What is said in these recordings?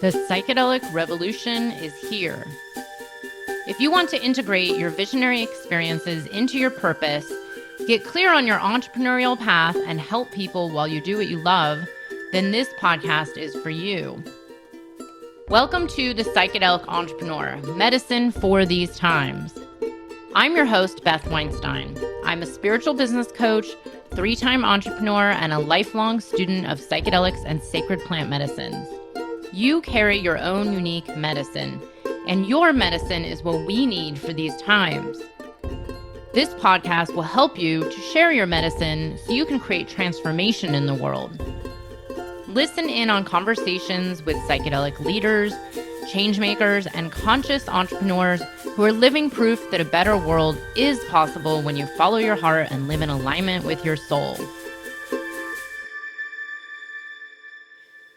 The psychedelic revolution is here. If you want to integrate your visionary experiences into your purpose, get clear on your entrepreneurial path, and help people while you do what you love, then this podcast is for you. Welcome to The Psychedelic Entrepreneur, Medicine for These Times. I'm your host, Beth Weinstein. I'm a spiritual business coach, 3-time entrepreneur, and a lifelong student of psychedelics and sacred plant medicines. You carry your own unique medicine, and your medicine is what we need for these times. This podcast will help you to share your medicine so you can create transformation in the world. Listen in on conversations with psychedelic leaders, changemakers, and conscious entrepreneurs who are living proof that a better world is possible when you follow your heart and live in alignment with your soul.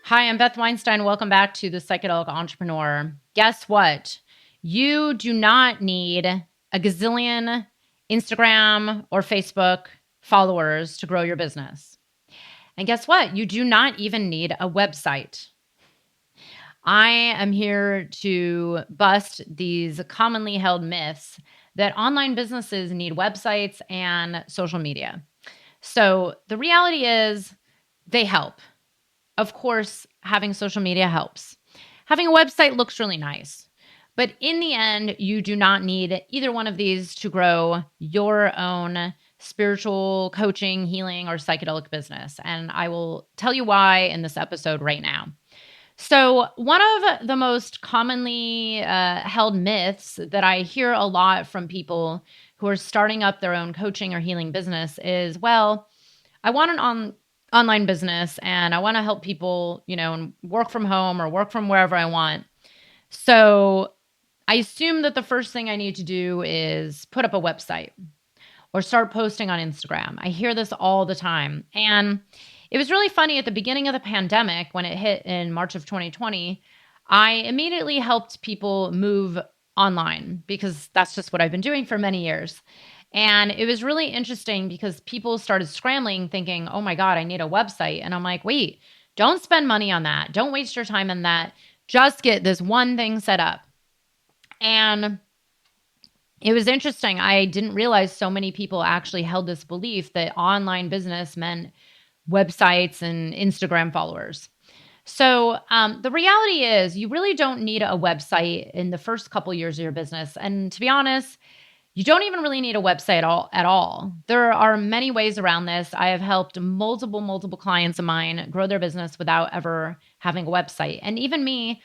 Hi, I'm Beth Weinstein. Welcome back to The Psychedelic Entrepreneur. Guess what? You do not need a gazillion Instagram or Facebook followers to grow your business. And guess what? You do not even need a website. I am here to bust these commonly held myths that online businesses need websites and social media. So the reality is they help. Of course, having social media helps. Having a website looks really nice. But in the end, you do not need either one of these to grow your own spiritual coaching, healing, or psychedelic business. And I will tell you why in this episode right now. So one of the most commonly held myths that I hear a lot from people who are starting up their own coaching or healing business is, well, I want an online business and I want to help people, and work from home or work from wherever I want. So I assume that the first thing I need to do is put up a website or start posting on Instagram. I hear this all the time. And it was really funny at the beginning of the pandemic when it hit in March of 2020, I immediately helped people move online because that's just what I've been doing for many years. And it was really interesting because people started scrambling thinking, oh my God, I need a website. And I'm like, wait, don't spend money on that. Don't waste your time on that. Just get this one thing set up. And it was interesting. I didn't realize so many people actually held this belief that online business meant websites and Instagram followers. So the reality is you really don't need a website in the first couple years of your business. And to be honest, you don't even really need a website at all. There are many ways around this. I have helped multiple clients of mine grow their business without ever having a website. And even me,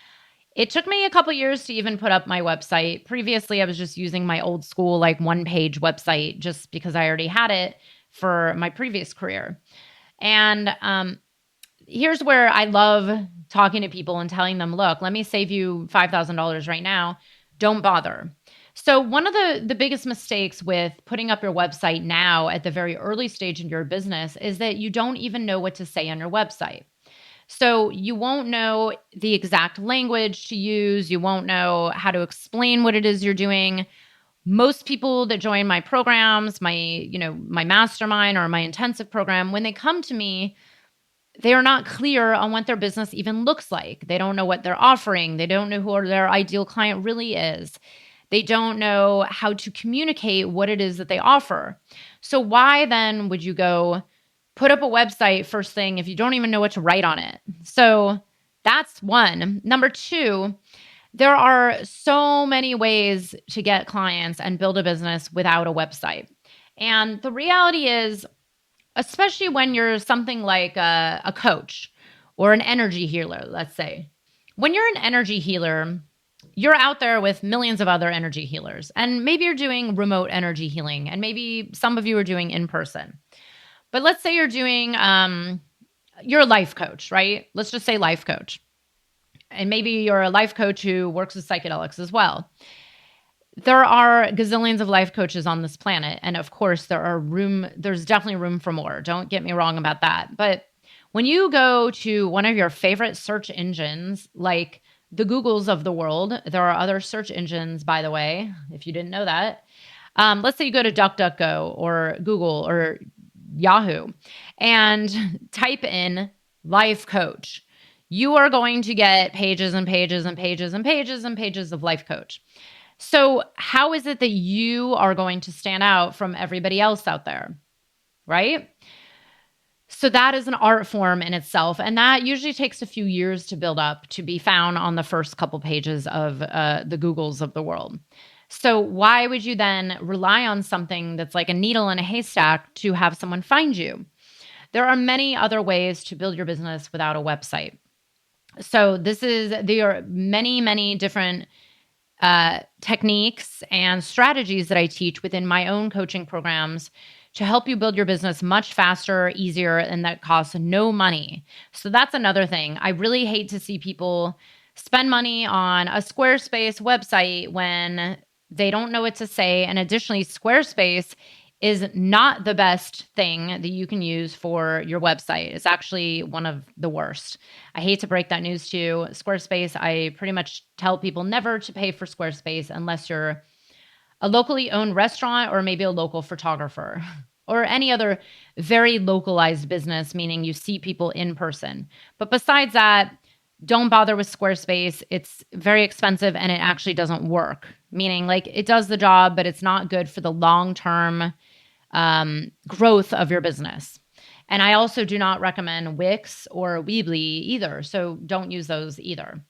it took me a couple years to even put up my website. Previously, I was just using my old school, one-page website just because I already had it for my previous career. And here's where I love talking to people and telling them, look, let me save you $5,000 right now. Don't bother. So one of the biggest mistakes with putting up your website now at the very early stage in your business is that you don't even know what to say on your website. So you won't know the exact language to use. You won't know how to explain what it is you're doing. Most people that join my programs, my mastermind or my intensive program, when they come to me, they are not clear on what their business even looks like. They don't know what they're offering. They don't know who their ideal client really is. They don't know how to communicate what it is that they offer. So why then would you go put up a website first thing if you don't even know what to write on it? So that's one. Number two, there are so many ways to get clients and build a business without a website. And the reality is, especially when you're something like a coach or an energy healer, let's say, when you're an energy healer, you're out there with millions of other energy healers, and maybe you're doing remote energy healing, and maybe some of you are doing in person. But let's say you're doing, you're a life coach, right? Let's just say life coach. And maybe you're a life coach who works with psychedelics as well. There are gazillions of life coaches on this planet. And of course, there's definitely room for more. Don't get me wrong about that. But when you go to one of your favorite search engines, like the Googles of the world, there are other search engines, by the way, if you didn't know that. Let's say you go to DuckDuckGo or Google or Yahoo and type in life coach. you are going to get pages and pages and pages and pages and pages of life coach. So how is it that you are going to stand out from everybody else out there, right? So that is an art form in itself. And that usually takes a few years to build up to be found on the first couple pages of the Googles of the world. So why would you then rely on something that's like a needle in a haystack to have someone find you? There are many other ways to build your business without a website. So there are many, many different techniques and strategies that I teach within my own coaching programs to help you build your business much faster, easier, and that costs no money. So that's another thing. I really hate to see people spend money on a Squarespace website when they don't know what to say. And additionally, Squarespace is not the best thing that you can use for your website. It's actually one of the worst. I hate to break that news to you. Squarespace, I pretty much tell people never to pay for Squarespace unless you're a locally owned restaurant or maybe a local photographer or any other very localized business, meaning you see people in person. But besides that, don't bother with Squarespace. It's very expensive and it actually doesn't work, meaning like it does the job, but it's not good for the long-term growth of your business. And I also do not recommend Wix or Weebly either. So don't use those either.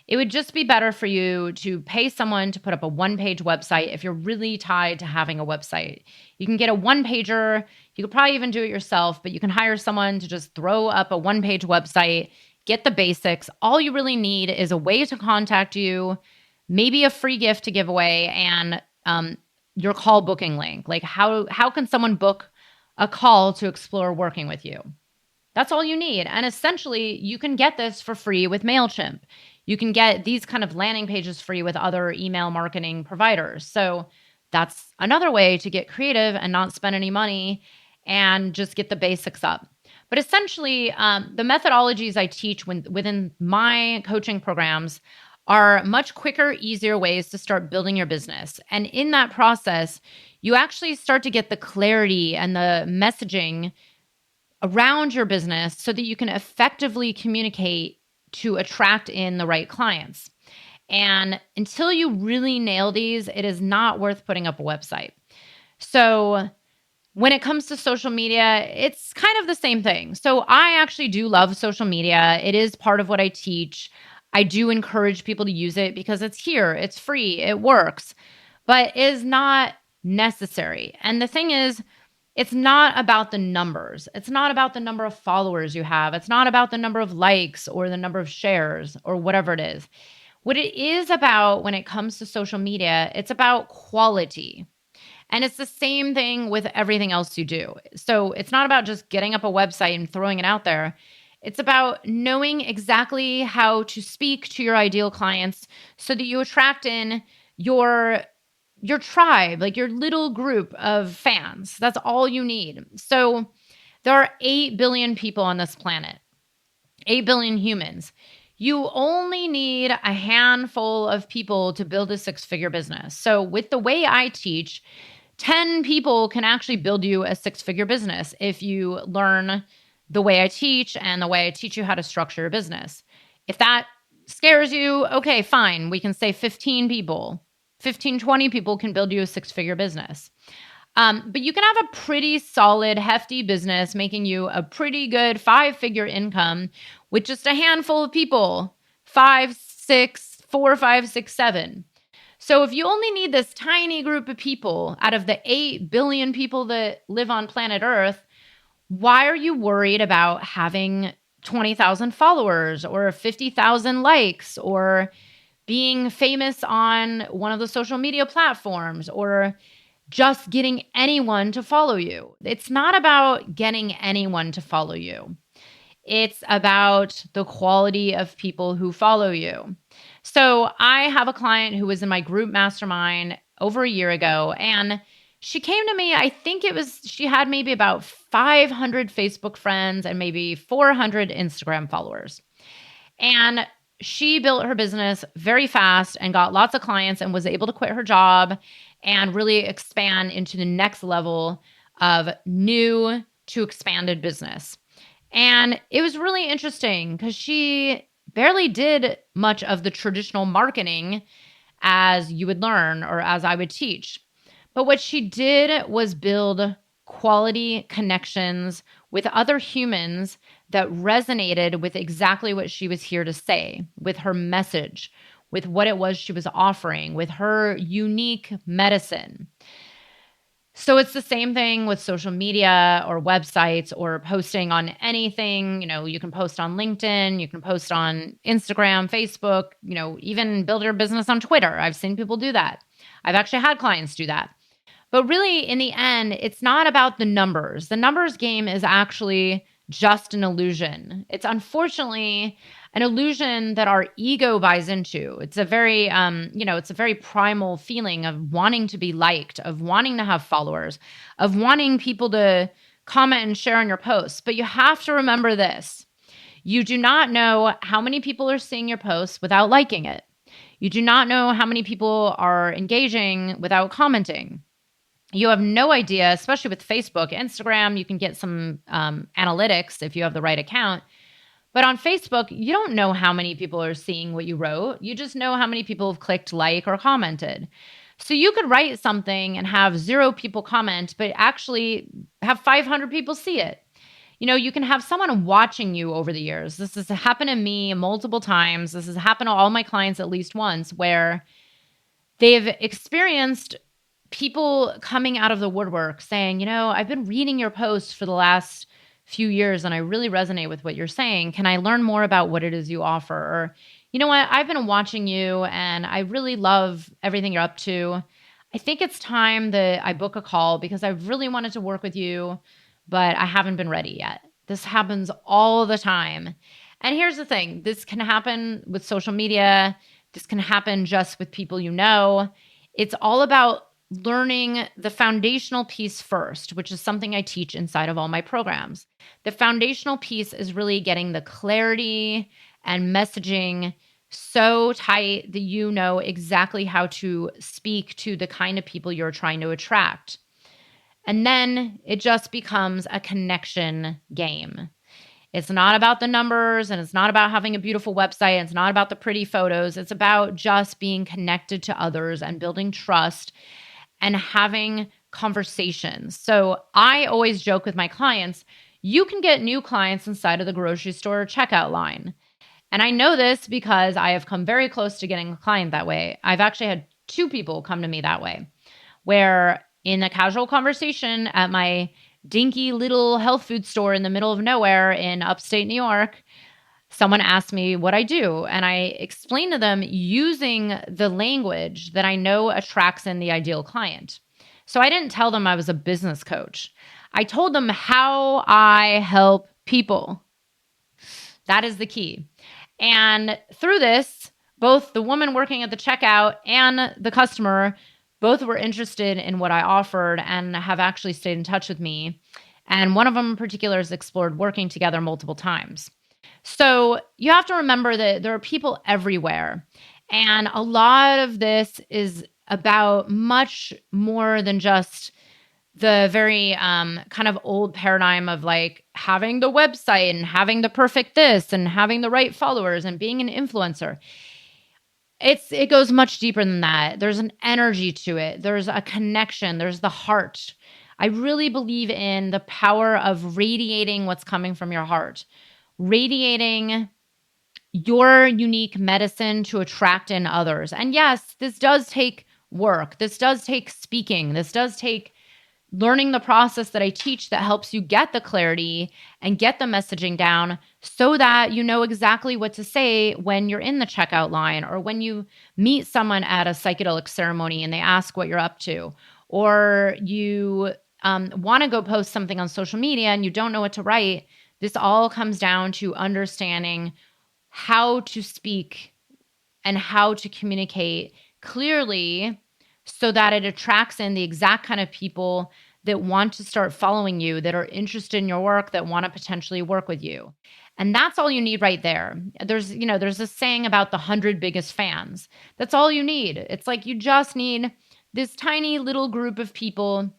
It would just be better for you to pay someone to put up a one-page website if you're really tied to having a website. You can get a one-pager. You could probably even do it yourself, but you can hire someone to just throw up a one-page website, get the basics. All you really need is a way to contact you, maybe a free gift to give away, and your call booking link. Like how can someone book a call to explore working with you? That's all you need. And essentially, you can get this for free with MailChimp. You can get these kind of landing pages free with other email marketing providers. So that's another way to get creative and not spend any money and just get the basics up. But essentially, the methodologies I teach within my coaching programs are much quicker, easier ways to start building your business. And in that process, you actually start to get the clarity and the messaging around your business so that you can effectively communicate to attract in the right clients. And until you really nail these, it is not worth putting up a website. So when it comes to social media, it's kind of the same thing. So I actually do love social media. It is part of what I teach. I do encourage people to use it because it's here, it's free, it works, but it is not necessary. And the thing is, it's not about the numbers. It's not about the number of followers you have. It's not about the number of likes or the number of shares or whatever it is. What it is about when it comes to social media, it's about quality. And it's the same thing with everything else you do. So it's not about just getting up a website and throwing it out there. It's about knowing exactly how to speak to your ideal clients so that you attract in your tribe, like your little group of fans. That's all you need. So there are 8 billion people on this planet, 8 billion humans. You only need a handful of people to build a 6-figure business. So with the way I teach, 10 people can actually build you a 6-figure business if you learn the way I teach and the way I teach you how to structure your business. If that scares you, okay, fine. We can say 15 people. 15, 20 people can build you a 6-figure business. But you can have a pretty solid, hefty business making you a pretty good 5-figure income with just a handful of people, 5, 6, 4, 5, 6, 7. So if you only need this tiny group of people out of the 8 billion people that live on planet Earth, why are you worried about having 20,000 followers or 50,000 likes or being famous on one of the social media platforms or just getting anyone to follow you? It's not about getting anyone to follow you. It's about the quality of people who follow you. So I have a client who was in my group mastermind over a year ago, and she came to me, I think she had maybe about 500 Facebook friends and maybe 400 Instagram followers. And she built her business very fast and got lots of clients and was able to quit her job and really expand into the next level of new to expanded business. And it was really interesting because she barely did much of the traditional marketing as you would learn or as I would teach. But what she did was build quality connections with other humans that resonated with exactly what she was here to say, with her message, with what it was she was offering, with her unique medicine. So it's the same thing with social media or websites or posting on anything. You can post on LinkedIn, you can post on Instagram, Facebook, even build your business on Twitter. I've seen people do that. I've actually had clients do that. But really, in the end, it's not about the numbers. The numbers game is actually just an illusion. It's unfortunately an illusion that our ego buys into. It's a very, it's a very primal feeling of wanting to be liked, of wanting to have followers, of wanting people to comment and share on your posts. But you have to remember this. You do not know how many people are seeing your posts without liking it. You do not know how many people are engaging without commenting. You have no idea, especially with Facebook, Instagram, you can get some analytics if you have the right account. But on Facebook, you don't know how many people are seeing what you wrote. You just know how many people have clicked like or commented. So you could write something and have 0 people comment, but actually have 500 people see it. You can have someone watching you over the years. This has happened to me multiple times. This has happened to all my clients at least once, where they've experienced people coming out of the woodwork saying, I've been reading your posts for the last few years and I really resonate with what you're saying. Can I learn more about what it is you offer? Or, you know what, I've been watching you and I really love everything you're up to. I think it's time that I book a call because I really wanted to work with you, but I haven't been ready yet. This happens all the time. And here's the thing. This can happen with social media. This can happen just with people you know. It's all about learning the foundational piece first, which is something I teach inside of all my programs. The foundational piece is really getting the clarity and messaging so tight that you know exactly how to speak to the kind of people you're trying to attract. And then it just becomes a connection game. It's not about the numbers and it's not about having a beautiful website. It's not about the pretty photos. It's about just being connected to others and building trust and having conversations. So I always joke with my clients, you can get new clients inside of the grocery store checkout line. And I know this because I have come very close to getting a client that way. I've actually had 2 people come to me that way, where in a casual conversation at my dinky little health food store in the middle of nowhere in upstate New York, someone asked me what I do, and I explained to them using the language that I know attracts in the ideal client. So I didn't tell them I was a business coach. I told them how I help people. That is the key. And through this, both the woman working at the checkout and the customer, both were interested in what I offered and have actually stayed in touch with me. And one of them in particular has explored working together multiple times. So you have to remember that there are people everywhere. And a lot of this is about much more than just the very kind of old paradigm of like having the website and having the perfect this and having the right followers and being an influencer. It goes much deeper than that. There's an energy to it. There's a connection. There's the heart. I really believe in the power of radiating what's coming from your heart, radiating your unique medicine to attract in others. And yes, this does take work. This does take speaking. This does take learning the process that I teach that helps you get the clarity and get the messaging down so that you know exactly what to say when you're in the checkout line or when you meet someone at a psychedelic ceremony and they ask what you're up to, or you want to go post something on social media and you don't know what to write. This all comes down to understanding how to speak and how to communicate clearly so that it attracts in the exact kind of people that want to start following you, that are interested in your work, that want to potentially work with you. And that's all you need right there. There's this saying about the 100 biggest fans. That's all you need. It's like you just need this tiny little group of people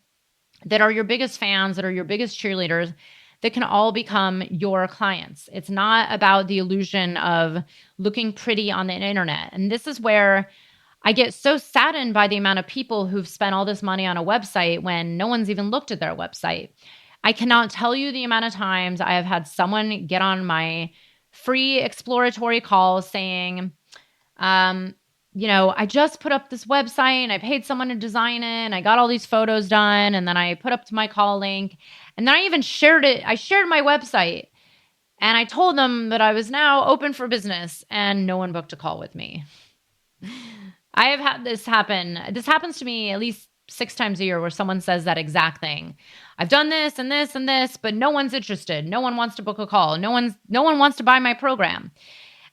that are your biggest fans, that are your biggest cheerleaders, that can all become your clients. It's not about the illusion of looking pretty on the internet. And this is where I get so saddened by the amount of people who've spent all this money on a website when no one's even looked at their website. I cannot tell you the amount of times I have had someone get on my free exploratory call saying, I just put up this website and I paid someone to design it and I got all these photos done and then I put up to my call link and then I even shared it. I shared my website and I told them that I was now open for business and no one booked a call with me. I have had this happen. This happens to me at least 6 times a year where someone says that exact thing. I've done this and this and this, but no one's interested. No one wants to book a call. No one wants to buy my program.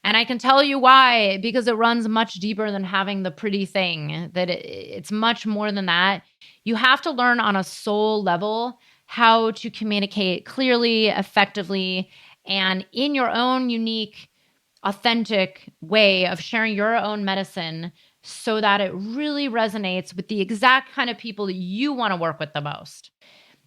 And I can tell you why, because it runs much deeper than having the pretty thing, that it's much more than that. You have to learn on a soul level how to communicate clearly, effectively, and in your own unique, authentic way of sharing your own medicine so that it really resonates with the exact kind of people that you want to work with the most.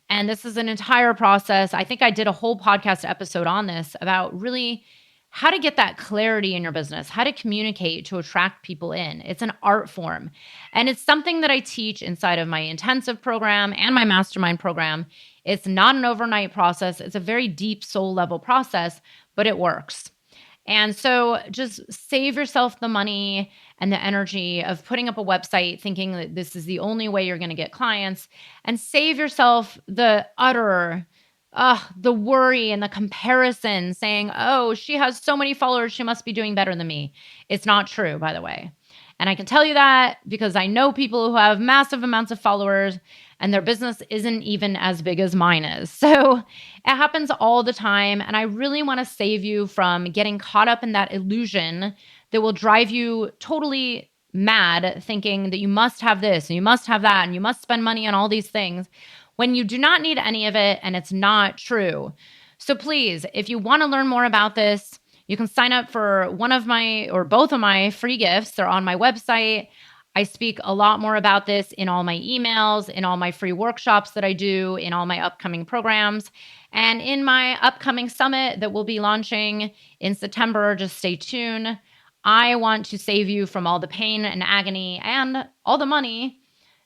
And this is an entire process. I think I did a whole podcast episode on this about really how to get that clarity in your business, how to communicate to attract people in. It's an art form. And it's something that I teach inside of my intensive program and my mastermind program. It's not an overnight process. It's a very deep soul level process, but it works. And so just save yourself the money and the energy of putting up a website thinking that this is the only way you're going to get clients, and save yourself the the worry and the comparison saying, oh, she has so many followers, she must be doing better than me. It's not true, by the way. And I can tell you that because I know people who have massive amounts of followers and their business isn't even as big as mine is. So it happens all the time. And I really want to save you from getting caught up in that illusion that will drive you totally mad, thinking that you must have this and you must have that and you must spend money on all these things when you do not need any of it and it's not true. So please, if you want to learn more about this, you can sign up for one of my or both of my free gifts. They're on my website. I speak a lot more about this in all my emails, in all my free workshops that I do, in all my upcoming programs, and in my upcoming summit that we'll be launching in September. Just stay tuned. I want to save you from all the pain and agony and all the money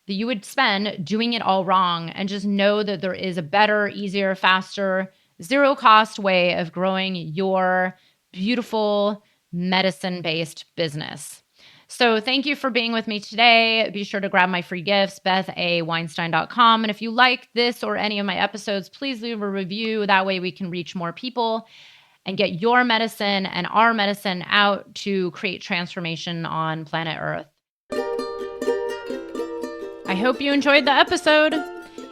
that you would spend doing it all wrong, and just know that there is a better, easier, faster, zero-cost way of growing your beautiful medicine-based business. So thank you for being with me today. Be sure to grab my free gifts, BethAWeinstein.com. And if you like this or any of my episodes, please leave a review. That way we can reach more people and get your medicine and our medicine out to create transformation on planet Earth. I hope you enjoyed the episode.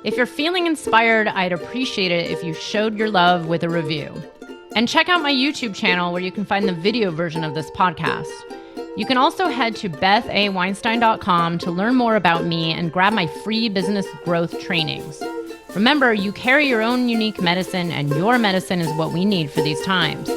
If you're feeling inspired, I'd appreciate it if you showed your love with a review. And check out my YouTube channel where you can find the video version of this podcast. You can also head to BethAWeinstein.com to learn more about me and grab my free business growth trainings. Remember, you carry your own unique medicine, and your medicine is what we need for these times.